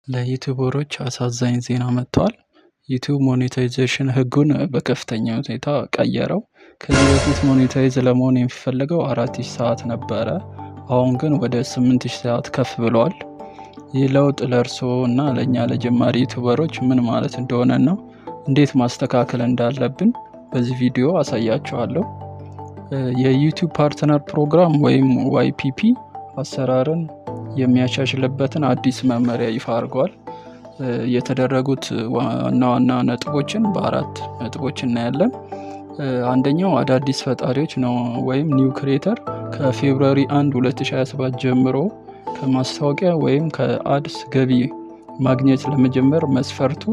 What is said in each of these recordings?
ለዩቲዩበሮች አሳዛኝ ዜና መጥቷል። ዩቲዩብ ሞኔታይዜሽን ህጉን በከፍተኛ ሁኔታ ቀየረው። ከዚህ በፊት ሞኔታይዝ ለመሆን የሚፈልገው 4000 ሰዓት ነበረ። አሁን ግን ወደ 8000 ሰዓት ከፍ ብሏል። ይህ ለውጥ ለእርስዎ እና ለእኛ ለጀማሪ ዩቲዩበሮች ምን ማለት እንደሆነና እንዴት ማስተካከል እንዳለብን በዚህ ቪዲዮ አሳያችኋለሁ። የዩቲዩብ ፓርትነር ፕሮግራም ወይም YPP አሰራርን የሚያሻሽልበትን አዲስ መመሪያ ይፋ አድርጓል። የተደረጉት ዋና ዋና ነጥቦችን በአራት ነጥቦች እናያለን። አንደኛው አዳዲስ ፈጣሪዎች ነው ወይም ኒው ክሬተር ከፌብሩዋሪ 1 2027 ጀምሮ ከማስታወቂያ ወይም ከአድስ ገቢ ማግኘት ለመጀመር መስፈርቱ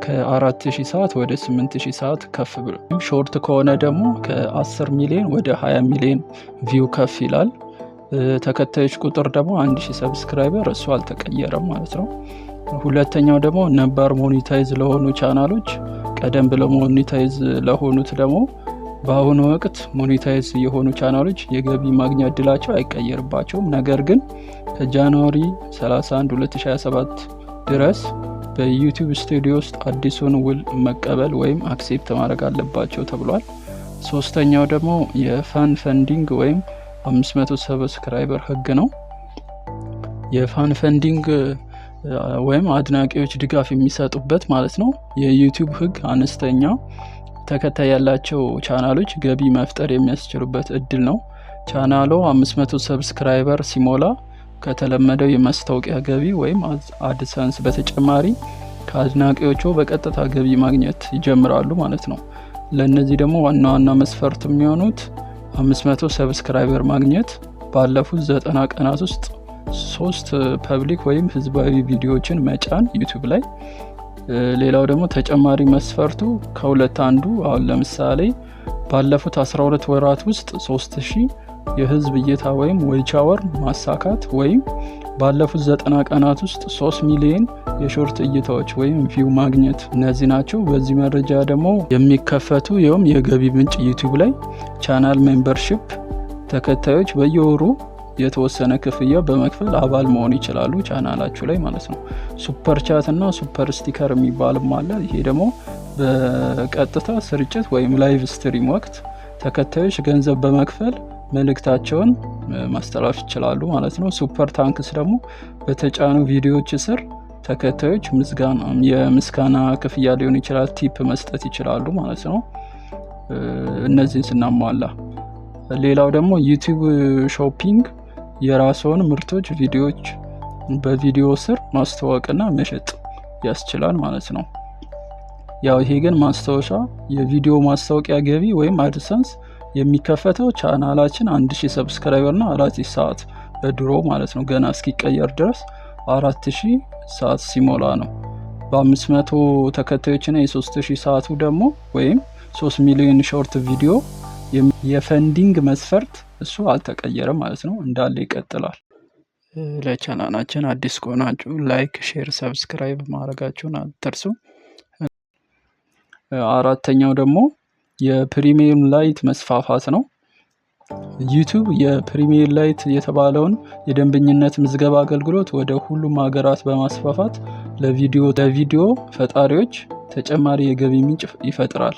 ከ4000 ሰዓት ወደ 8000 ሰዓት ከፍ ብሎ፣ ሾርት ከሆነ ደግሞ ከ10 ሚሊዮን ወደ 20 ሚሊዮን ቪው ከፍ ይላል። ተከታዮች ቁጥር ደግሞ 1000 ሰብስክራይበር እሱ አልተቀየረም ማለት ነው። ሁለተኛው ደግሞ ነባር ሞኔታይዝ ለሆኑ ቻናሎች ቀደም ብለው ሞኔታይዝ ለሆኑት ደግሞ በአሁኑ ወቅት ሞኔታይዝ የሆኑ ቻናሎች የገቢ ማግኛ እድላቸው አይቀየርባቸውም። ነገር ግን ከጃንዋሪ 31 2027 ድረስ በዩቲዩብ ስቱዲዮ ውስጥ አዲሱን ውል መቀበል ወይም አክሴፕት ማድረግ አለባቸው ተብሏል። ሶስተኛው ደግሞ የፋን ፈንዲንግ ወይም 500 ሰብስክራይበር ህግ ነው። የፋን ፈንዲንግ ወይም አድናቂዎች ድጋፍ የሚሰጡበት ማለት ነው። የዩቲዩብ ህግ አነስተኛ ተከታይ ያላቸው ቻናሎች ገቢ መፍጠር የሚያስችሉበት እድል ነው። ቻናሉ 500 ሰብስክራይበር ሲሞላ ከተለመደው የማስታወቂያ ገቢ ወይም አድሰንስ በተጨማሪ ከአድናቂዎቹ በቀጥታ ገቢ ማግኘት ይጀምራሉ ማለት ነው። ለእነዚህ ደግሞ ዋና ዋና መስፈርት የሚሆኑት 500 ሰብስክራይበር ማግኘት፣ ባለፉት 90 ቀናት ውስጥ 3 ፐብሊክ ወይም ህዝባዊ ቪዲዮዎችን መጫን ዩቲዩብ ላይ። ሌላው ደግሞ ተጨማሪ መስፈርቱ ከሁለት አንዱ፣ አሁን ለምሳሌ ባለፉት 12 ወራት ውስጥ 3000 የህዝብ እይታ ወይም ዌች አወር ማሳካት ወይም ባለፉት 90 ቀናት ውስጥ 3 ሚሊዮን የሾርት እይታዎች ወይም ቪው ማግኘት፣ እነዚህ ናቸው። በዚህ መረጃ ደግሞ የሚከፈቱ የገቢ ምንጭ ዩቲዩብ ላይ ቻናል ሜምበርሺፕ ተከታዮች በየወሩ የተወሰነ ክፍያ በመክፈል አባል መሆን ይችላሉ ቻናላችሁ ላይ ማለት ነው። ሱፐር ቻት እና ሱፐር ስቲከር የሚባልም አለ። ይሄ ደግሞ በቀጥታ ስርጭት ወይም ላይቭ ስትሪም ወቅት ተከታዮች ገንዘብ በመክፈል መልእክታቸውን ማስተላለፍ ይችላሉ ማለት ነው። ሱፐር ታንክስ ደግሞ በተጫኑ ቪዲዮዎች ስር ተከታዮች የምስጋና ክፍያ ሊሆን ይችላል ቲፕ መስጠት ይችላሉ ማለት ነው። እነዚህን ስናሟላ፣ ሌላው ደግሞ ዩቲዩብ ሾፒንግ የራስዎን ምርቶች ቪዲዮዎች በቪዲዮ ስር ማስተዋወቅና መሸጥ ያስችላል ማለት ነው። ያው ይሄ ግን ማስታወሻ የቪዲዮ ማስታወቂያ ገቢ ወይም አድሰንስ የሚከፈተው ቻናላችን 1000 ሰብስክራይበር እና 4000 ሰዓት በድሮ ማለት ነው ገና እስኪቀየር ድረስ 4000 ሰዓት ሲሞላ ነው። በ500 ተከታዮችና የ3000 ሰዓቱ ደግሞ ወይም 3 ሚሊዮን ሾርት ቪዲዮ የፈንዲንግ መስፈርት እሱ አልተቀየረም ማለት ነው፣ እንዳለ ይቀጥላል። ለቻናላችን አዲስ ከሆናችሁ ላይክ፣ ሼር፣ ሰብስክራይብ ማድረጋችሁን አትርሱ። አራተኛው ደግሞ የፕሪሚየም ላይት መስፋፋት ነው። ዩቲዩብ የፕሪሚየም ላይት የተባለውን የደንበኝነት ምዝገባ አገልግሎት ወደ ሁሉም ሀገራት በማስፋፋት ለቪዲዮ ፈጣሪዎች ተጨማሪ የገቢ ምንጭ ይፈጥራል።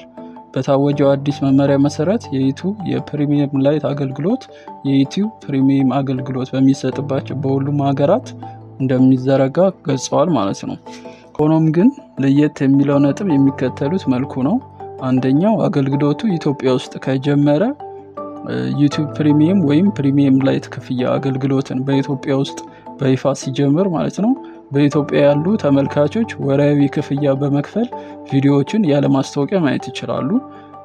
በታወጀው አዲስ መመሪያ መሰረት የዩቲዩብ የፕሪሚየም ላይት አገልግሎት የዩቲዩብ ፕሪሚየም አገልግሎት በሚሰጥባቸው በሁሉም ሀገራት እንደሚዘረጋ ገልጸዋል ማለት ነው። ሆኖም ግን ለየት የሚለው ነጥብ የሚከተሉት መልኩ ነው። አንደኛው አገልግሎቱ ኢትዮጵያ ውስጥ ከጀመረ ዩቲዩብ ፕሪሚየም ወይም ፕሪሚየም ላይት ክፍያ አገልግሎትን በኢትዮጵያ ውስጥ በይፋ ሲጀምር ማለት ነው በኢትዮጵያ ያሉ ተመልካቾች ወርሃዊ ክፍያ በመክፈል ቪዲዮዎችን ያለ ማስታወቂያ ማየት ይችላሉ።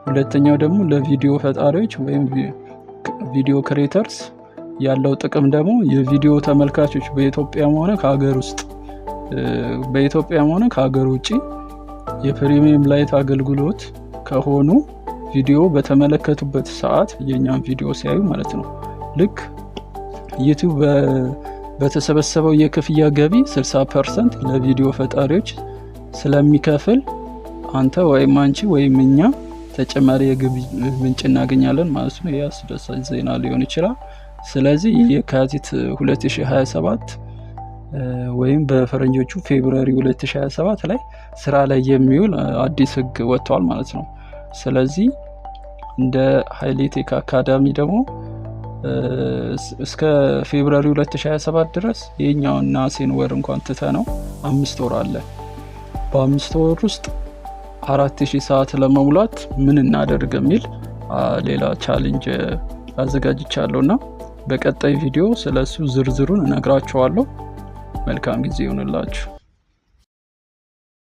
ሁለተኛው ደግሞ ለቪዲዮ ፈጣሪዎች ወይም ቪዲዮ ክሬተርስ ያለው ጥቅም ደግሞ የቪዲዮ ተመልካቾች በኢትዮጵያም ሆነ ከሀገር ውስጥ በኢትዮጵያም ሆነ ከሀገር ውጪ የፕሪሚየም ላይት አገልግሎት ከሆኑ ቪዲዮ በተመለከቱበት ሰዓት የኛን ቪዲዮ ሲያዩ ማለት ነው ልክ ዩቲዩብ በተሰበሰበው የክፍያ ገቢ 60% ለቪዲዮ ፈጣሪዎች ስለሚከፍል አንተ ወይም አንቺ ወይም እኛ ተጨማሪ የገቢ ምንጭ እናገኛለን ማለት ነው። ይህ አስደሳች ዜና ሊሆን ይችላል። ስለዚህ የካቲት 2027 ወይም በፈረንጆቹ ፌብሩዋሪ 2027 ላይ ስራ ላይ የሚውል አዲስ ህግ ወጥቷል ማለት ነው። ስለዚህ እንደ ሃይሌቴክ አካዳሚ ደግሞ እስከ ፌብሩዋሪ 2027 ድረስ የኛውን ናሴን ወር እንኳን ትተነው 5 ወር አለ። በ5 ወር ውስጥ 4000 ሰዓት ለመሙላት ምን እናደርግ የሚል ሌላ ቻሌንጅ አዘጋጅቻለሁና በቀጣይ ቪዲዮ ስለሱ ዝርዝሩን እነግራችኋለሁ። መልካም ጊዜ ይሁንላችሁ።